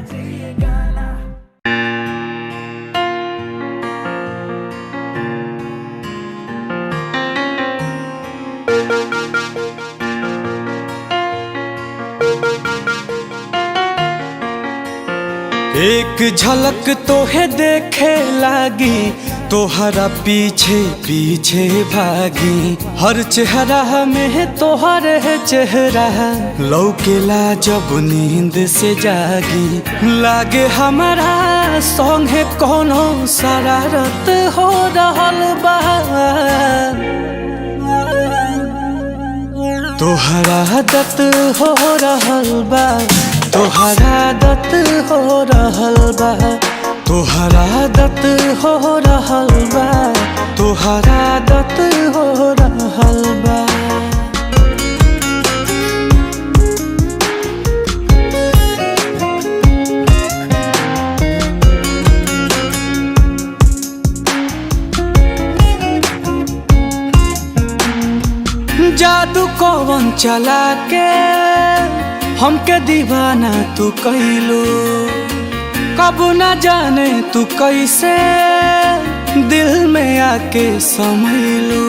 बजे ये गाना। एक झलक तोहे देखे लागी, तोहरा पीछे पीछे भागी। हर चेहरा में तोहर है चेहरा, लौकेला जब नींद से जागी। लागे हमारा संगे कोनो शरारत हो रहल बा। तोहरा आदत हो रहल बा, तोहरा आदत हो रहल बा, तोहरा आदत हो रहल बा, तोहरा आदत हो रहल बा। जादू कौन चला के हमके दीवाना तू कैलू, कब ना जाने तू कैसे दिल में आके समैलू।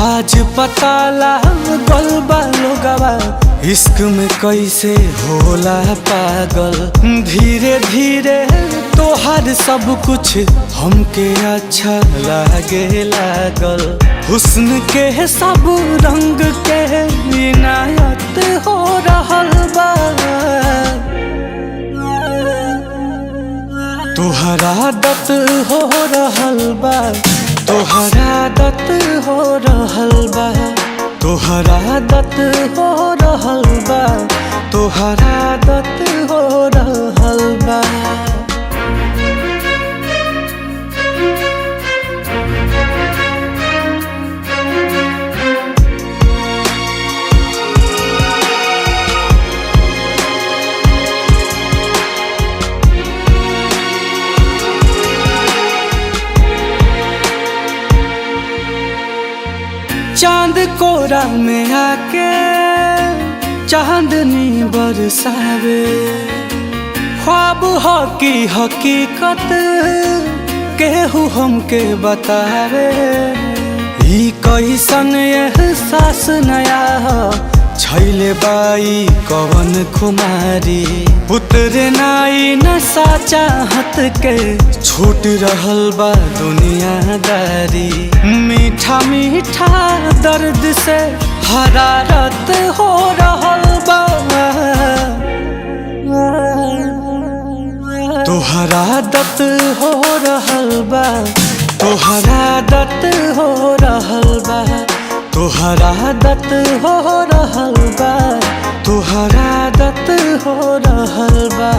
आज पता लागल बा लोगवा इश्क में कैसे होला पागल। धीरे धीरे तोहर सब कुछ हमके अच्छा लागे लागल। हुस्न के सब रंग के इनायत हो रहल बा। तोहरा आदत हो रहल बा, तोहरा आदत हो रहल बा, तोहरा आदत हो रहल बा, तोहरा आदत हो रहल बा। चांद कोरा में आके चांदनी बरसावे। ख्वाब हो की हकीकत केहू हमके बतावे। ई कैसन एहसास नया हो छैले बाई कवन खुमारी। उतरे नाई नशा चाहत के छूट रहल बा दुनियादारी। मीठा मीठा दर्द से हरारत हो रहल बा। तोहरा आदत हो रहल बा, तोहरा आदत हो रहल बा, तोहरा आदत हो रहल बा, तोहरा आदत हो रहल बा।